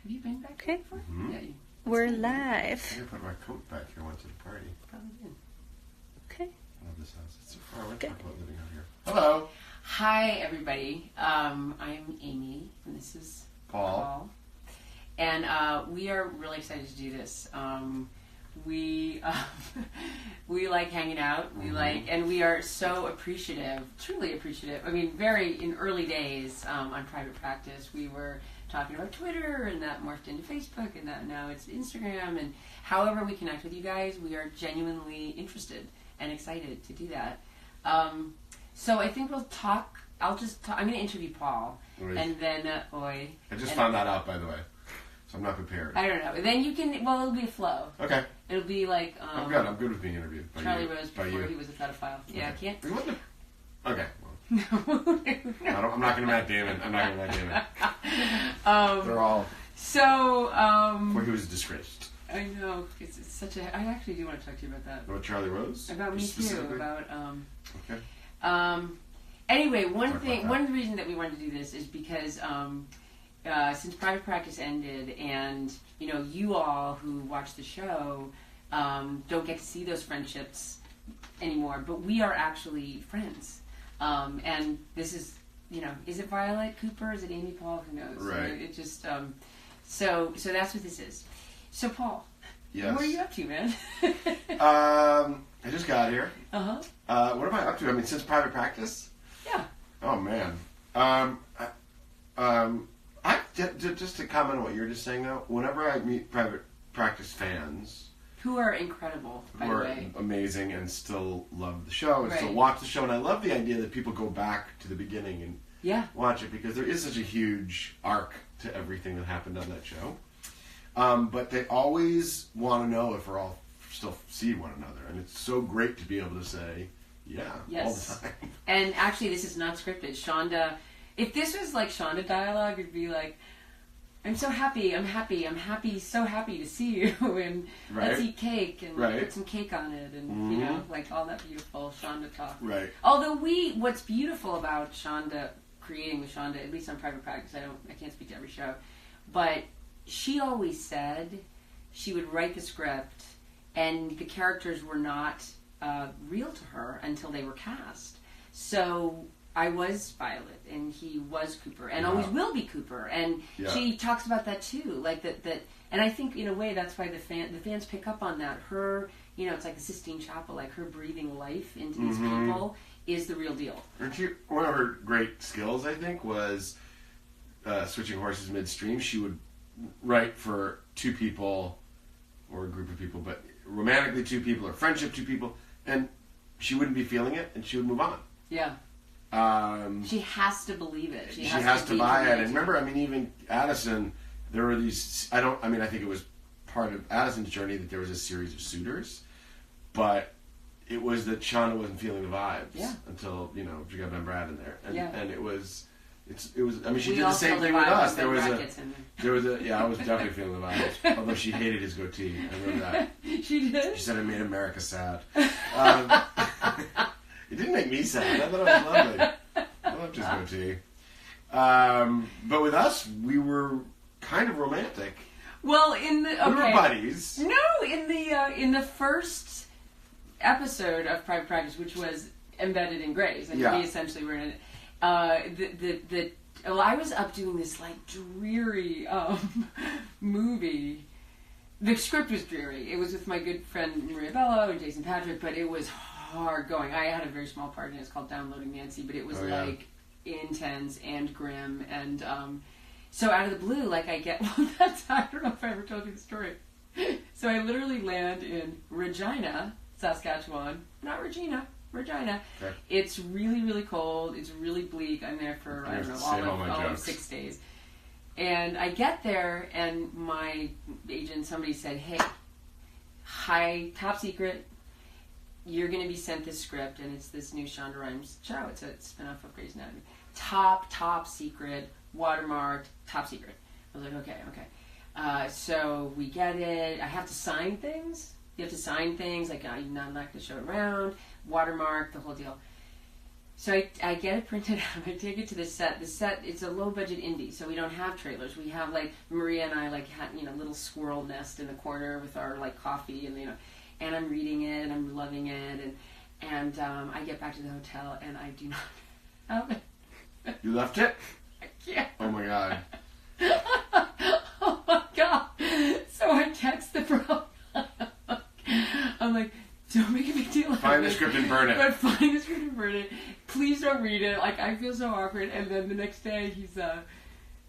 Have you been back Okay. before? Mm-hmm. Yeah. We're live. I put my coat back here. Went to the party. Probably did. Okay. I love this house. It's so far away. Good. Talk about living out here. Hello. Hi, everybody. I'm Amy, and this is Paul. And we are really excited to do this. We like hanging out. We and we are so appreciative, truly appreciative. I mean, very in early days on private practice, we were talking about Twitter, and that morphed into Facebook, and that now it's Instagram. And however we connect with you guys, we are genuinely interested and excited to do that. So I think we'll talk. I'm going to interview Paul, and then I just found that out, by the way. So I'm not prepared. I don't know. And then you can. Well, it'll be a flow. Okay. It'll be like. I'm good. I'm good with being interviewed. By Charlie you. Rose By before you. he was a pedophile. Yeah, Okay. I can't. Okay. No. I'm not going to Matt Damon. I'm not going to Matt Damon. They're all. So. Before he was disgraced. I know. It's such a. I actually do want to talk to you about that. About Charlie Rose? About me too. About. Okay. Anyway, one of the reasons that we wanted to do this is because since private practice ended, and you all who watch the show don't get to see those friendships anymore, but we are actually friends. And this is, is it Violet Cooper? Is it Amy Paul? Who knows? Right. It just so that's what this is. So Paul, Yes. what are you up to, man? I just got here. Uh-huh. What am I up to? I mean, since private practice? Yeah. Oh man. Just to comment on what you were just saying now, whenever I meet private practice fans Who are incredible, by who the are way. amazing and still love the show and still Right. watch the show, and I love the idea that people go back to the beginning and Yeah. watch it, because there is such a huge arc to everything that happened on that show. But they always want to know if we're all still see one another, and it's so great to be able to say, yeah, Yes. all the time. And actually, this is not scripted. Shonda, if this was like Shonda dialogue, it'd be like, I'm so happy, so happy to see you, and let's eat cake, and put some cake on it, and, like all that beautiful Shonda talk. Right. Although what's beautiful about Shonda, creating with Shonda, at least on private practice, I can't speak to every show, but she always said she would write the script, and the characters were not real to her until they were cast. So I was Violet, and he was Cooper, and always will be Cooper. And she talks about that too, like that. And I think in a way that's why the fans pick up on that. Her, it's like the Sistine Chapel, like her breathing life into these people is the real deal. And one of her great skills, I think, was switching horses midstream. She would write for two people, or a group of people, but romantically two people, or friendship two people, and she wouldn't be feeling it, and she would move on. Yeah. She has to believe it. She has to buy it. And remember, even Addison, there were these, I think it was part of Addison's journey that there was a series of suitors, but it was that Shonda wasn't feeling the vibes until, she got Ben Brad in there. And it was, she did the same thing with us. There was I was definitely feeling the vibes. Although she hated his goatee. I remember that. She did? She said it made America sad. It didn't make me sad. I thought it was lovely. I loved his goatee. But with us, we were kind of romantic. Well, we were buddies. No, in the first episode of Private Practice, which was embedded in Grey's, and we essentially were in it. I was up doing this like dreary movie. The script was dreary. It was with my good friend Maria Bello and Jason Patrick, but it was hard going. I had a very small part in it. It's called Downloading Nancy, but it was intense and grim, and so out of the blue, I get I don't know if I ever told you the story. So I literally land in Regina, Saskatchewan, not Regina. Regina. Okay. It's really, really cold. It's really bleak. I'm there for all of 6 days. And I get there, and my agent, somebody said, "Hey, top secret. You're going to be sent this script, and it's this new Shonda Rhimes show. It's a spinoff of Grey's Anatomy. Top secret, watermarked, top secret." I was like, okay. So we get it. I have to sign things. You have to sign things, I'm not going to show it around. Watermark, the whole deal. So I get it printed out. I take it to the set. The set, it's a low budget indie, so we don't have trailers. We have like Maria and I like had little squirrel nest in the corner with our like coffee and and I'm reading it and I'm loving it and I get back to the hotel and I do not have it. You left it? I can't. Oh my god. Oh my god. So I text the bro. I'm like, don't make a big deal of it. Find the script and burn it. But find the script and burn it. Please don't read it. Like, I feel so awkward. And then the next day,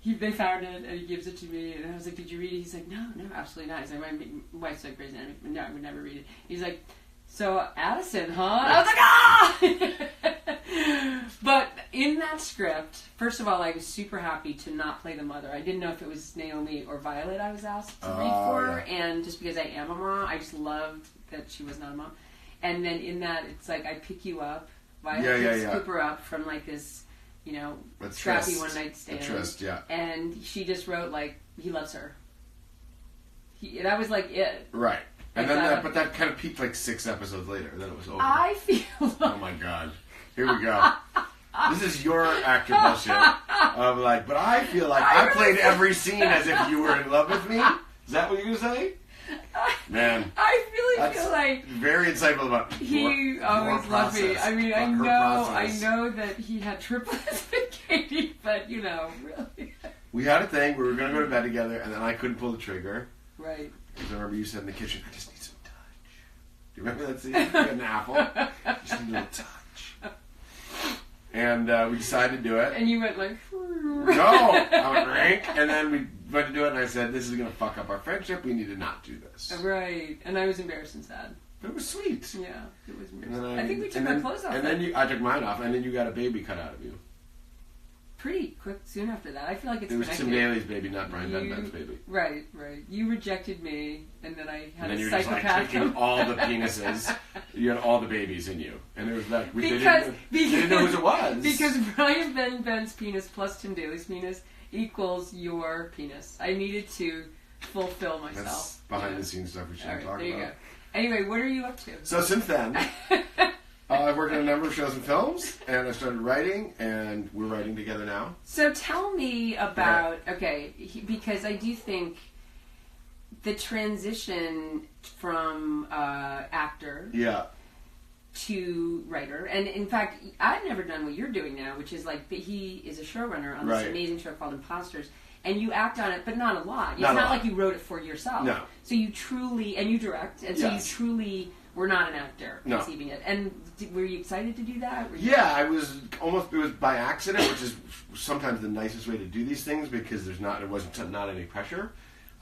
they found it and he gives it to me. And I was like, did you read it? He's like, no, absolutely not. He's like, my wife's like Grey's Anatomy. No, I would never read it. He's like, so Addison, huh? I was like, ah! But in that script, first of all, I was super happy to not play the mother. I didn't know if it was Naomi or Violet I was asked to read for. Yeah. And just because I am a mom, I just loved that she was not a mom. And then in that, it's like, I pick you up. Violet picks Cooper up from like this, scrappy one night stand. Trust, yeah. And she just wrote like, he loves her. That was like it. Right. And then but that kind of peaked like 6 episodes later. Then it was over. I feel oh my god. Here we go. This is your actor bullshit. Of like, but I feel like I played every scene as if you were in love with me. Is that what you're gonna say? Man, I really feel like very insightful about he always loved me. I mean, I know that he had triplets with Katie, but really. We had a thing. We were gonna go to bed together, and then I couldn't pull the trigger. Right. Because I remember you said in the kitchen, "I just need some touch." Do you remember that scene? You got an apple. Just need a little touch. And we decided to do it. And you went like, no, I went rank, and then we went to do it, and I said, this is going to fuck up our friendship, we need to not do this. Right, and I was embarrassed and sad. But it was sweet. Yeah, it was embarrassing. I think we took our clothes off. And then I took mine off, and then you got a baby cut out of you. Pretty quick, soon after that. I feel like it's connected. It was Tim Daly's baby, not Brian Ben's baby. Right. You rejected me, and then I had a psychopath. And then you're just like taking all the penises. You had all the babies in you. And it was like, they didn't know who it was. Because Brian Ben's penis plus Tim Daly's penis equals your penis. I needed to fulfill myself. That's behind the scenes stuff we shouldn't talk about. There you go. Anyway, what are you up to? So since then... I've worked on a number of shows and films, and I started writing, and we're writing together now. So tell me about, because I do think the transition from actor to writer, and in fact, I've never done what you're doing now, which is like, he is a showrunner on this amazing show called Imposters, and you act on it, but not a lot. It's not like you wrote it for yourself. No. So you truly, and you direct, and so you truly... We're not an actor conceiving it. And were you excited to do that? Yeah, it was by accident, which is sometimes the nicest way to do these things because it wasn't any pressure.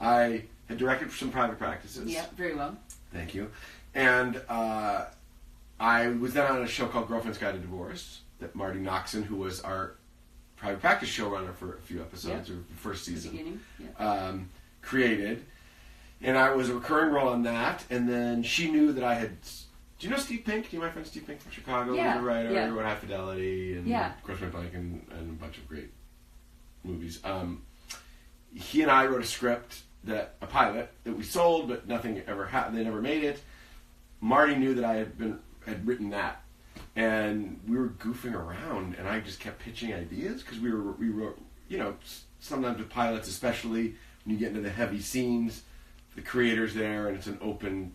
I had directed for some private practices. Yeah, very well. Thank you. And I was then on a show called Girlfriend's Guide to Divorce that Marty Noxon, who was our private practice showrunner for a few episodes, or the first season, created. And I was a recurring role on that, and then she knew that I had... Do you know Steve Pink? Do you know my friend Steve Pink from Chicago? Yeah. He's a writer, wrote High Fidelity, and Crush My Blank, and a bunch of great movies. He and I wrote a script, a pilot, that we sold, but nothing ever happened. They never made it. Marty knew that I had written that, and we were goofing around, and I just kept pitching ideas, because we wrote, sometimes with pilots, especially when you get into the heavy scenes, the creator's there and it's an open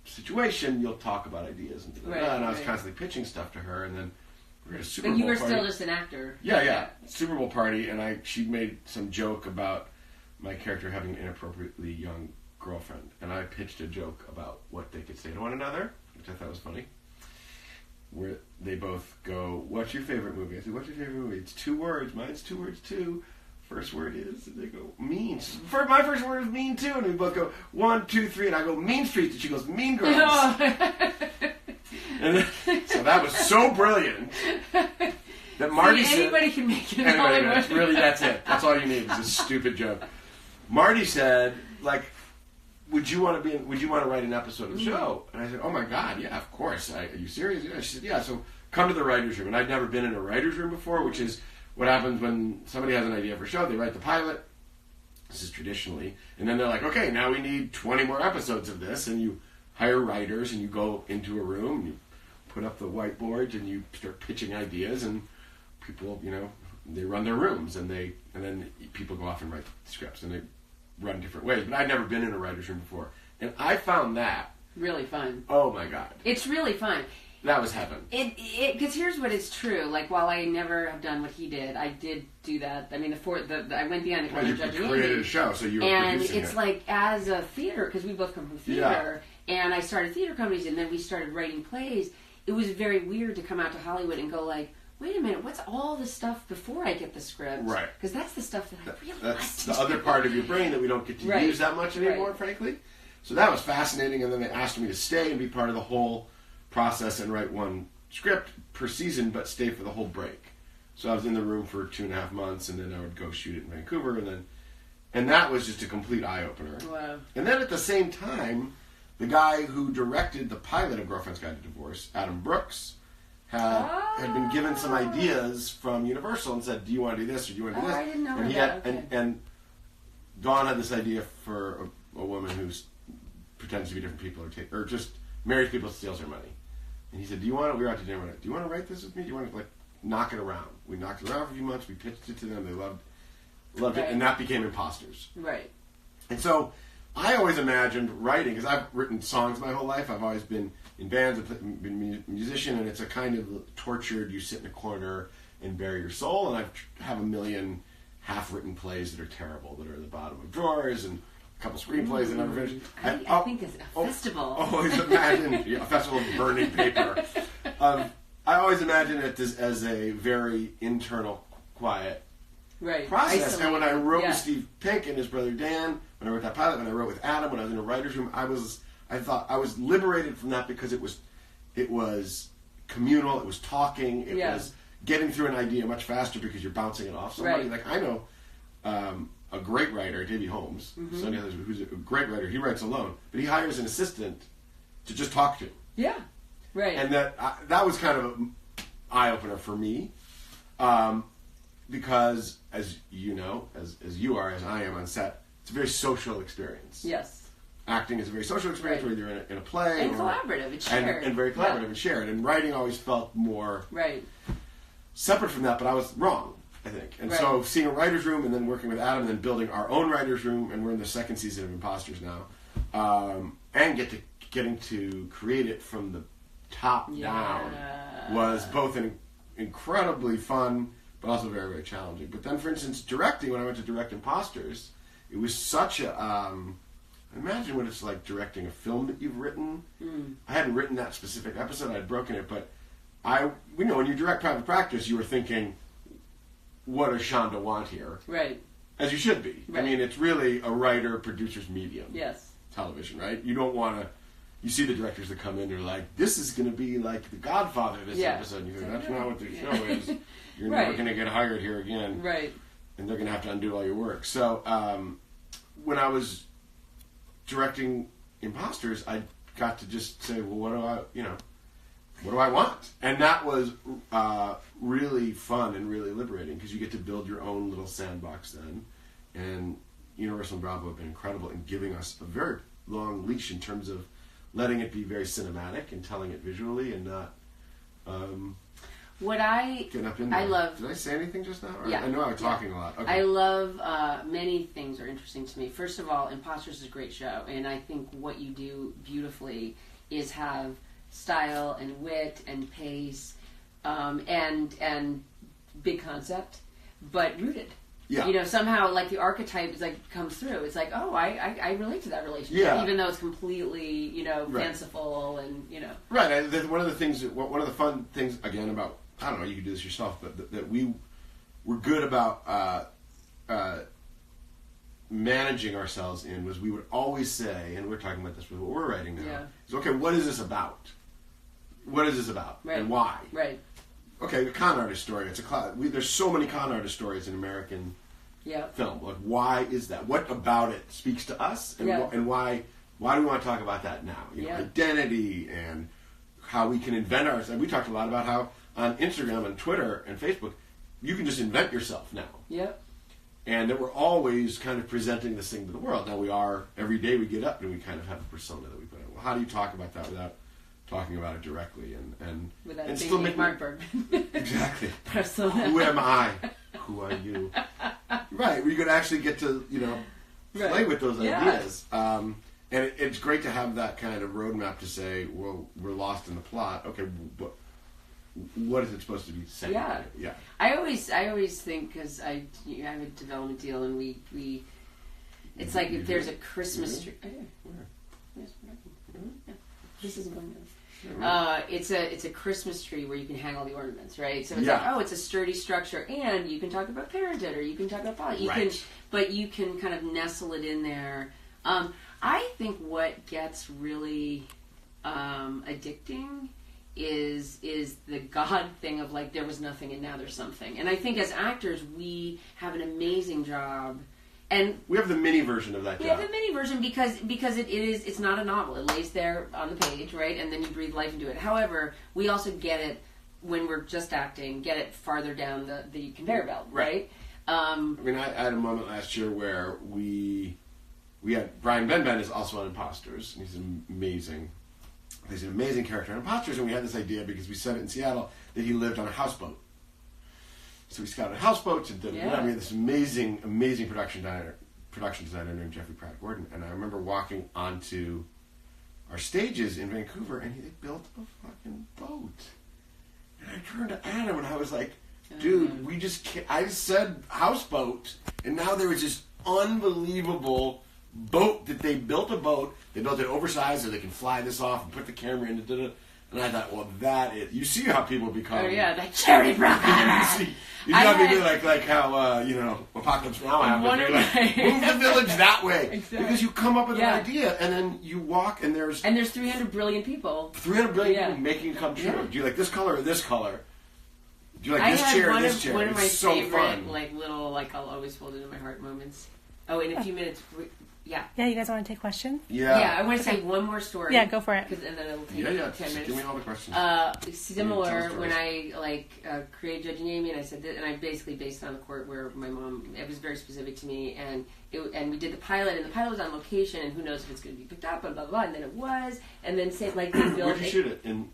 situation, you'll talk about ideas and I was constantly pitching stuff to her, and then we were at a Super Bowl party. But you were still just an actor. Yeah. Super Bowl party, and she made some joke about my character having an inappropriately young girlfriend, and I pitched a joke about what they could say to one another, which I thought was funny. Where they both go, "What's your favorite movie?" I said, "What's your favorite movie?" "It's 2 words. Mine's 2 words too. First word is," and they go, "Mean." My first word is mean too, and we both go 1, 2, 3, and I go, "Mean Streets," and she goes, "Mean Girls." And so that was so brilliant that Marty said, anybody can make it in Hollywood. Really, that's it. That's all you need is a stupid joke. Marty said, like, would you want to write an episode of the show? And I said, "Oh my God, yeah, of course. Are you serious?" Yeah. She said, "Yeah, so come to the writer's room." And I'd never been in a writer's room before, which is what happens when somebody has an idea for a show. They write the pilot. This is traditionally. And then they're like, okay, now we need 20 more episodes of this. And you hire writers and you go into a room and you put up the whiteboard and you start pitching ideas, and people, they run their rooms, and then people go off and write scripts, and they run different ways. But I'd never been in a writer's room before, and I found that really fun. Oh my God, it's really fun. That was heaven. Because here's what is true. Like, while I never have done what he did, I did do that. I mean, I went beyond the kind of judging. You created a show, so you were and producing it's it. like, as a theater, because we both come from theater, and I started theater companies, and then we started writing plays. It was very weird to come out to Hollywood and go like, wait a minute, what's all the stuff before I get the script? Right. Because that's the stuff that I really That's like the other part of your brain that we don't get to use that much anymore, frankly. So that was fascinating, and then they asked me to stay and be part of the whole process and write one script per season, but stay for the whole break. So I was in the room for 2.5 months, and then I would go shoot it in Vancouver, and that was just a complete eye-opener. Wow. And then at the same time, the guy who directed the pilot of Girlfriend's Guide to Divorce, Adam Brooks, had been given some ideas from Universal and said, do you want to do this or do you want to do this? I didn't know and that. And Dawn had this idea for a woman who pretends to be different people or just marries people and steals their money. And he said, we were out to dinner one night, do you want to write this with me? Do you want to knock it around? We knocked it around for a few months, we pitched it to them, they loved it, and that became Imposters. Right. And so I always imagined writing, because I've written songs my whole life, I've always been in bands, I've been a musician, and it's a kind of tortured, you sit in a corner and bare your soul, and I have a million half-written plays that are terrible, that are at the bottom of drawers, and a couple screenplays that never finished. I think it's a festival. Always imagine a festival of burning paper. I always imagine it as a very internal, quiet process. Isolated. And when I wrote with Steve Pink and his brother Dan, when I wrote that pilot, when I wrote with Adam, when I was in a writer's room, I thought I was liberated from that because it was communal, it was talking, it was getting through an idea much faster because you're bouncing it off somebody. Right. Like I know a great writer, Davey Holmes, who's a great writer. He writes alone, but he hires an assistant to just talk to. Yeah, right. And that was kind of an eye-opener for me, because as you know, as you are, as I am on set, it's a very social experience. Yes. Acting is a very social experience, whether you're in a play. And collaborative, it's shared. And very collaborative and shared. And writing always felt more separate from that, but I was wrong, I think. And so seeing a writer's room and then working with Adam and then building our own writer's room, and we're in the second season of Imposters now, and getting to create it from the top down was both an incredibly fun but also very, very challenging. But then, for instance, directing, when I went to direct Imposters, it was such a... imagine what it's like directing a film that you've written. I hadn't written that specific episode, I'd broken it, but when you direct Private Practice, you were thinking, what does Shonda want here? Right. As you should be. Right. I mean, it's really a writer-producer's medium. Yes. Television, right? You don't want to... You see the directors that come in, they're like, this is going to be like The Godfather this episode. And you think, that's not what the show is. You're never going to get hired here again. Right. And they're going to have to undo all your work. So, when I was directing Imposters, I got to just say, well, what do I want? And that was really fun and really liberating, because you get to build your own little sandbox then. And Universal and Bravo have been incredible in giving us a very long leash in terms of letting it be very cinematic and telling it visually and not getting up in there. I love... Did I say anything just now? Yeah. I know I was talking a lot. Okay. I love many things are interesting to me. First of all, Imposters is a great show, and I think what you do beautifully is have style and wit and pace and big concept, but rooted. Yeah. Somehow, like, the archetype is comes through. It's like, oh, I relate to that relationship, even though it's completely, fanciful and, Right. One of the fun things, again, about, I don't know, you can do this yourself, but that we were good about managing ourselves in was we would always say, and we're talking about this with what we're writing now, is, okay, what is this about? What is this about? Right. And why? Right. Okay, a con artist story. There's so many con artist stories in American film. Like, why is that? What about it speaks to us? And why do we want to talk about that now? Identity and how we can invent ourselves. We talked a lot about how on Instagram and Twitter and Facebook, you can just invent yourself now. Yep. And that we're always kind of presenting this thing to the world. Now every day we get up and we kind of have a persona that we put on. Well, how do you talk about that without talking about it directly and Without and being still make Mark Bergman. exactly. Persona. Who am I? Who are you? Right, where you could actually get to play Right. with those Yeah. ideas. And it's great to have that kind of roadmap to say, well, we're lost in the plot. Okay, but what is it supposed to be saying? Yeah. Yeah. I always think, because I have a development deal, and we it's like if there's a Christmas tree. Oh, yeah. Where? Yes, yeah. This isn't going on. It's a Christmas tree where you can hang all the ornaments, right? So it's Yeah. like, it's a sturdy structure, and you can talk about parenthood, or you can talk about politics. Right. But you can kind of nestle it in there. I think what gets really addicting is the God thing of like there was nothing and now there's something. And I think as actors we have an amazing job. And We have the mini version of that we job. have the mini version because it's not a novel. It lays there on the page, right? And then you breathe life into it. However, we also get it when we're just acting, get it farther down the conveyor belt, right? I mean, I had a moment last year where we had Brian Benben is also on Imposters, and he's amazing. He's an amazing character on Imposters, and we had this idea because we set it in Seattle that he lived on a houseboat. So we scouted houseboats and did Yeah. this amazing production designer named Jeffrey Pratt Gordon. And I remember walking onto our stages in Vancouver, and they built a fucking boat. And I turned to Adam, and I was like, dude, we just can't. I said houseboat, and now there is this unbelievable boat that they built a boat. They built it oversized so they can fly this off and put the camera in it. And I thought, well, that is. You see how people become. Oh yeah, that cherry broccoli. You got me like how Apocalypse Now happens. You're like, move the village that way because you come up with an idea and then you walk and there's 300 brilliant people. 300 billion Yeah. people making it come true. Yeah. Do you like this color or this color? Do you like I this had chair or one this of chair? one of my It's so favorite fun. little I'll always hold it in my heart moments. Oh, in a few minutes. Yeah. Yeah, you guys want to take questions? Yeah, I want to say one more story. Yeah, go for it. And then it'll take Yeah. 10 minutes. Give me all the questions. Similar when I created Judging Amy, and I said that, and I basically based it on the court where my mom. It was very specific to me, and we did the pilot, and the pilot was on location, and who knows if it's going to be picked up, and blah blah blah. And then it was, and then say like they built. Where'd you shoot it in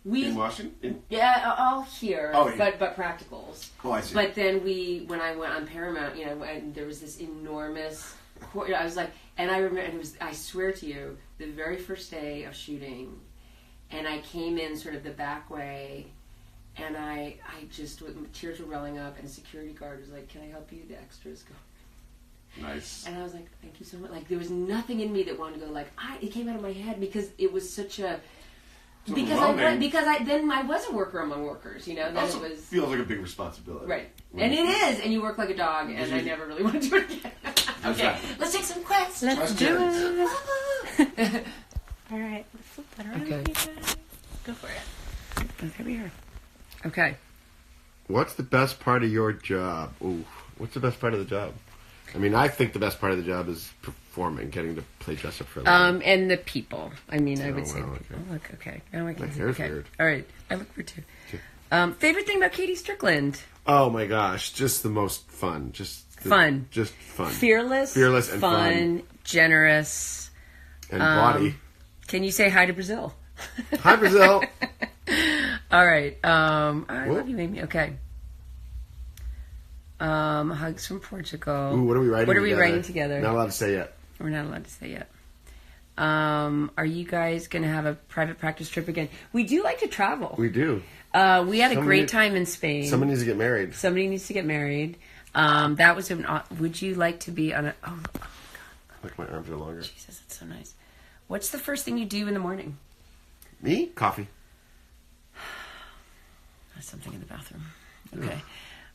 Washington? Yeah, all here, Oh, yeah. but practicals. Oh, I see. But then when I went on Paramount, and there was this enormous. I was like, and I remember, and it was. I swear to you, the very first day of shooting, and I came in sort of the back way, and I just tears were welling up, and a security guard was like, "Can I help you?" The extras go. Nice. And I was like, "Thank you so much." Like there was nothing in me that wanted to go. Like it came out of my head because it was such a. It's Because overwhelming. I was a worker among workers, Then Also it was feels like a big responsibility. right, and it is, and you work like a dog, and I never really want to do it again. Okay, right. let's take some questions. Let's do it. All right, let's flip that around. Okay. You guys. Go for it. Okay, we are. Okay. What's the best part of your job? Ooh, what's the best part of the job? I mean, I think the best part of the job is performing, getting to play dress up for a living. And the people. I mean, I Oh, would say. wow, The people. okay. Oh, look, okay. Now I can My see. hair's Okay. weird. All right. I look weird too. Okay. Favorite thing about Katie Strickland? Oh my gosh, just the most fun. Just Fun. Just fun. Fearless and fun. generous. And body. Can you say hi to Brazil? Hi, Brazil. All right. I Whoop. love you, Amy. Okay. Hugs from Portugal. Ooh, what are we writing together? writing together? Not allowed to say yet. We're not allowed to say yet. Are you guys going to have a private practice trip again? We do like to travel. We do. We had a great time in Spain. Someone needs to get married. Somebody needs to get married. That was would you like to be on a... Oh, Like my arms are longer. Jesus, that's so nice. What's the first thing you do in the morning? Me? Coffee. There's something in the bathroom. Okay.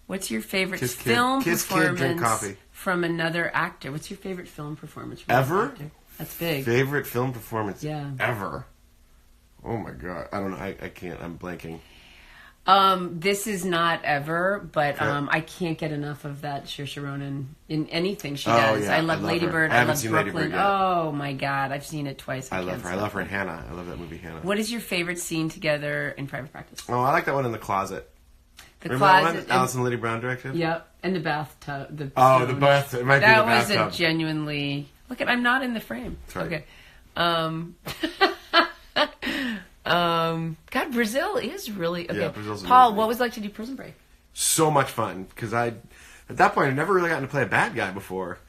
What's your favorite Kiss kid. film Kiss kid, performance drink coffee. from another actor? What's your favorite film performance from Ever? another actor? That's big. Favorite film performance Yeah. ever? Oh my god. I don't know. I can't. I'm blanking. This is not ever, but Okay. I can't get enough of that Saoirse Ronan in anything she Oh, does. yeah, I love I love Lady her. Bird. I I haven't love seen Lady Brooklyn. Bird yet. Oh my god, I've seen it twice. I love can't her. I stop love her it. in Hannah. I love that movie, Hannah. What is your favorite scene together in private practice? Oh, I like that one in the closet. The Remember that closet. one? Alison Liddy Brown directed? Yep, and the bathtub. The Oh, the stone. bathtub. It might be the That was bathtub. a genuinely. Look at. I'm not in the frame. That's right. Okay. God, Brazil is really okay. Yeah, Brazil's Paul, amazing. what was it like to do Prison Break? So much fun because at that point I'd never really gotten to play a bad guy before,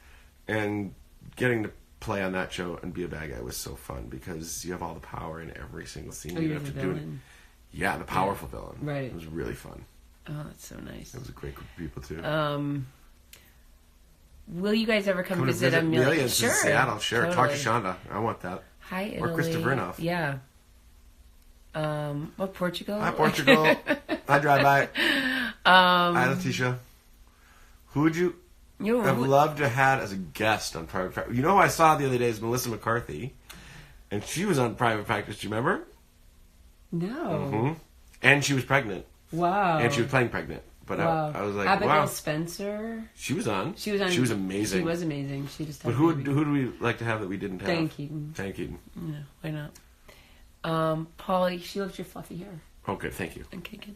and getting to play on that show and be a bad guy was so fun because you have all the power in every single scene. Oh, you you're have the to do it. villain. Yeah, the powerful villain. Right. It was really fun. Oh, that's so nice. It was a great group of people too. Will you guys ever come Come to visit visit Amelia? Millions Sure. in Seattle. Sure. Talk to Totally. Shonda. I want that. Hi, Italy. Or Christopher Enough. Yeah. Portugal? Hi, Portugal. Hi, Drive By. Hi, Letitia. Who would you have loved to had as a guest on Private Practice? You know who I saw the other day is Melissa McCarthy, and she was on Private Practice. Do you remember? No. Mm-hmm. And she was pregnant. Wow. And she was playing pregnant. But Wow. I was like, Abigail wow. Spencer. She was on. She was on. She was amazing. She was amazing. She just had But a who baby. do we like to have that we didn't have? Diane Keaton. Diane Keaton. Yeah, why not? Paul, she loves your fluffy hair. Oh, good. Thank you. Okay, good.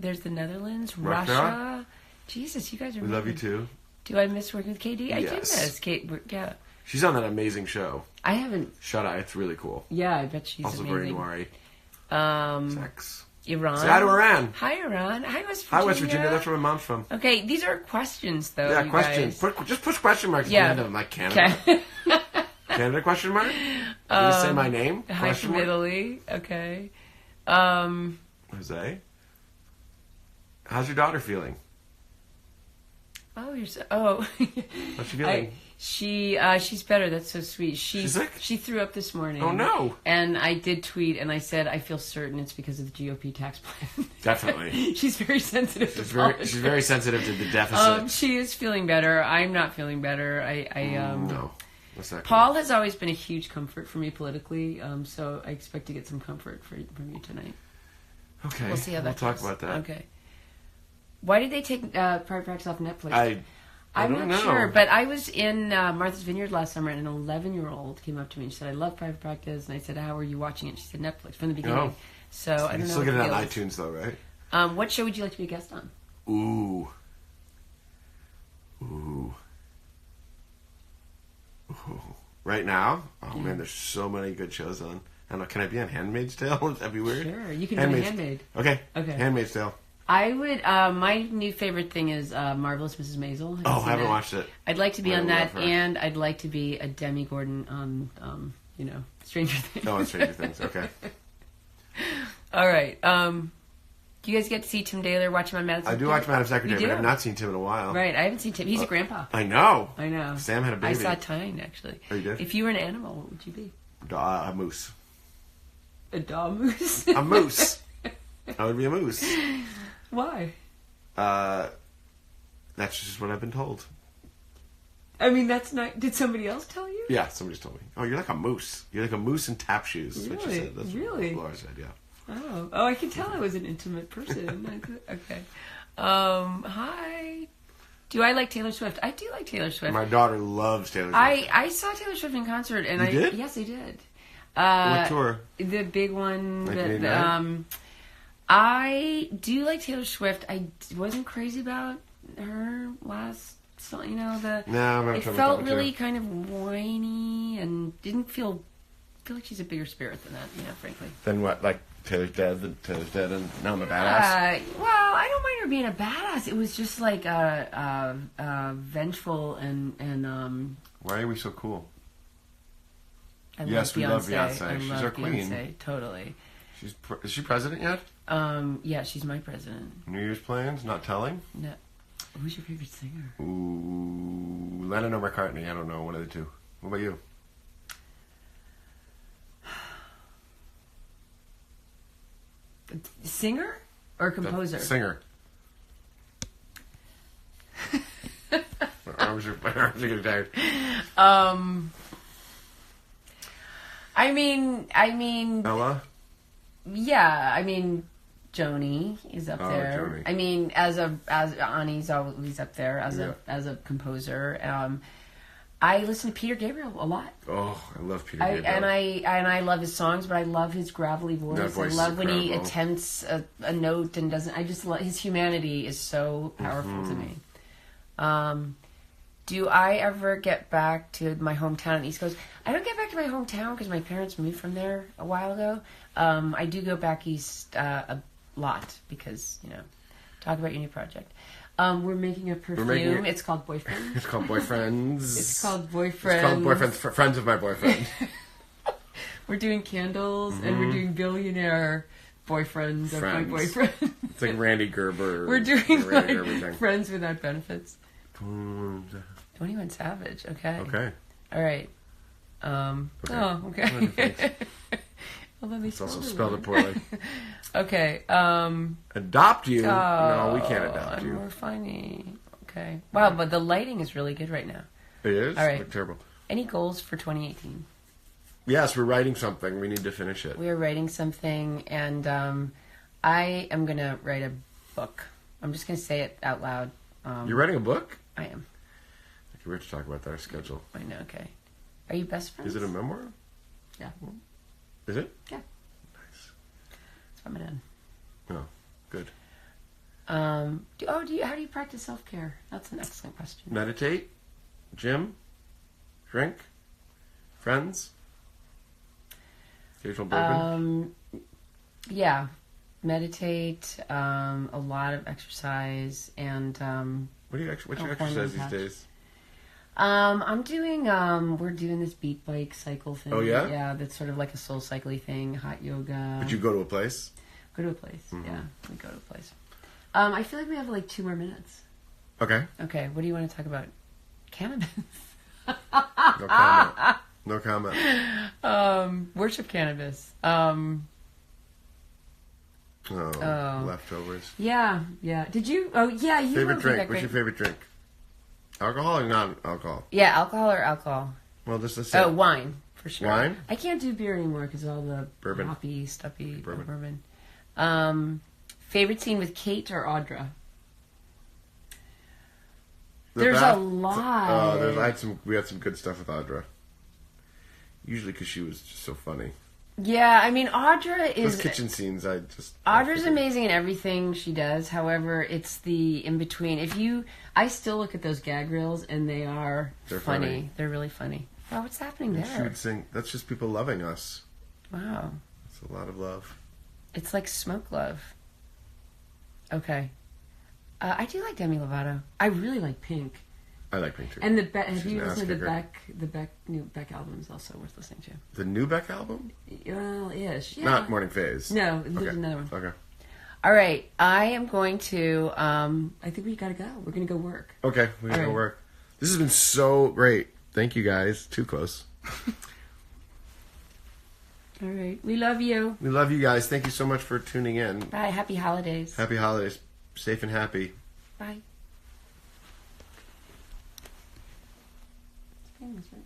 There's the Netherlands, Russia. Russia. Jesus, you guys are. We love you amazing. too. Do I miss working with KD? I do Yes. miss Kate. Yeah, She's on that amazing show. I haven't. Shut Eye. It's really cool. Yeah, I bet she's Also amazing. very noiry. Sex. Iran. Say hi to Iran. Hi, Iran. Hi, West Virginia. Hi, West Virginia. That's where my mom's from. Okay, these are questions, though. Yeah, you questions. guys. Just push question marks Yeah. at the end of them, like Canada. Okay. Canada question mark? Can you say my name? Hi Question from mark? Italy. Okay. Jose? How's your daughter feeling? Oh, you're so. Oh. How's she feeling? She's better. That's so sweet. She's sick? She threw up this morning. Oh, no. And I did tweet, and I said I feel certain it's because of the GOP tax plan. Definitely. She's very sensitive. She's to very, politics. she's very sensitive to the deficit. She is feeling better. I'm not feeling better. No. What's that? Paul has always been a huge comfort for me politically, so I expect to get some comfort from you tonight. Okay. We'll see how that We'll talk goes. about that. Okay. Why did they take Private Practice off Netflix? I I'm don't not know. sure, but I was in Martha's Vineyard last summer, and an 11-year-old came up to me and she said, "I love Private Practice," and I said, "How are you watching it?" She said, "Netflix from the beginning." Oh. So I You don't can know. still get it what on the deal is. iTunes, though, right? What show would you like to be a guest on? Ooh. Right now? Oh, man, there's so many good shows on. I don't know, can I be on Handmaid's Tale? That'd be weird. Sure, you can be a Handmaid. Okay. Okay. Handmaid's Tale. I would. My new favorite thing is Marvelous Mrs. Maisel. Oh, I seen haven't that? watched it. I'd like to be I on love that, her. and I'd like to be a Demi Gordon on, Stranger Things. Oh, on Stranger Things. Okay. All right. Do you guys get to see Tim Daly watch him on Madison? I do watch Madam Secretary, You but I've do? not seen Tim in a while. Right, I haven't seen Tim. He's a grandpa. I know. I know. Sam had a baby. I saw Tyne, actually. Oh, you did? If you were an animal, what would you be? A moose. A dog moose? A moose. I would be a moose. Why? That's just what I've been told. I mean, that's not... Did somebody else tell you? Yeah, somebody's told me. Oh, you're like a moose. You're like a moose in tap shoes. That's what she Really? said. That's Really? what Laura said, yeah. Oh, I can tell I was an intimate person. Okay. Hi. Do I like Taylor Swift? I do like Taylor Swift. My daughter loves Taylor Swift. I saw Taylor Swift in concert, and You did? Yes, I did. What tour? The big one. 1989? I do like Taylor Swift. I wasn't crazy about her last song. No, I'm not It talking felt about really too. kind of whiny and didn't feel like she's a bigger spirit than that. Frankly. Then what? Like Taylor's dead. And now I'm a badass. Well, I don't mind her being a badass. It was just like vengeful and Why are we so cool? I Yes, we love Beyonce. I She's love our queen. Beyonce, totally. Is she president yet? Yeah, she's my president. New Year's plans? Not telling? No. Who's your favorite singer? Ooh, Lennon or McCartney? I don't know. One of the two. What about you? Singer or composer? Singer. My arms are getting tired. I mean, Ella? yeah. I mean, Joni is up Oh, there. Joni. I mean, as Ani's always up there as Yeah. a composer. I listen to Peter Gabriel a lot. Oh, I love Peter Gabriel. And I love his songs, but I love his gravelly voice. That voice I is love when he incredible. attempts a note and doesn't. I just love his humanity is so powerful to me. do I ever get back to my hometown on the East Coast? I don't get back to my hometown because my parents moved from there a while ago. I do go back east a lot because, talk about your new project. We're making a perfume. It's called Boyfriend. It's called Boyfriends. It's called Boyfriend. It's called Boyfriends. Friends of my boyfriend. We're doing candles and we're doing billionaire boyfriends of my boyfriend. It's like Randy Gerber. We're doing like Friends Without Benefits. 21 Savage. Okay. Okay. All right. Okay. Oh, okay. It's also spelled it poorly. Okay. Adopt you? No, we can't adopt you. We're funny. Okay. Wow, but the lighting is really good right now. It is? All right. Terrible. Any goals for 2018? Yes, we're writing something. We need to finish it. We are writing something, and I am going to write a book. I'm just going to say it out loud. You're writing a book? I am. Okay, we have to talk about that, our schedule. I know, okay. Are you best friends? Is it a memoir? Yeah. Is it? Yeah. Nice. That's what I'm going to do. Oh, good. How do you practice self-care? That's an excellent question. Meditate? Gym? Drink? Friends? Occasional bourbon? Yeah. Meditate, a lot of exercise, and what's your exercise these days? I'm doing we're doing this beat bike cycle thing. Oh yeah? Yeah, that's sort of like a soul cycling thing, hot yoga. But you go to a place? Go to a place. Mm-hmm. Yeah, we go to a place. I feel like we have like 2 more minutes. Okay. Okay, what do you want to talk about? Cannabis. No comment. No comment. Worship cannabis. Leftovers. Yeah. Did you? Oh, yeah. You favorite drink? What's your favorite drink? Alcohol or non-alcohol? Yeah, alcohol or alcohol. Well, just let's say. Oh, wine for sure. Wine? I can't do beer anymore because of all the bourbon, hoppy, stuffy bourbon. Favorite scene with Kate or Audra? There's a lot. We had some good stuff with Audra. Usually because she was just so funny. Yeah, I mean, Audra is... Those kitchen scenes, Audra's amazing in everything she does. However, it's the in-between. I still look at those gag reels, and they're funny. They're really funny. Wow, what's happening there? She would sing, that's just people loving us. Wow. It's a lot of love. It's like smoke love. Okay. I do like Demi Lovato. I really like Pink. I like Pink too. And have you listened to the new Beck album is also worth listening to. The new Beck album? Well, ish. Yeah. Not Morning Phase. No, there's another one. Okay. All right, I am going to. I think we gotta go. We're gonna go work. Okay, we're gonna go work. This has been so great. Thank you guys. Too close. All right, we love you. We love you guys. Thank you so much for tuning in. Bye. Happy holidays. Happy holidays. Safe and happy. Bye. Famous, right?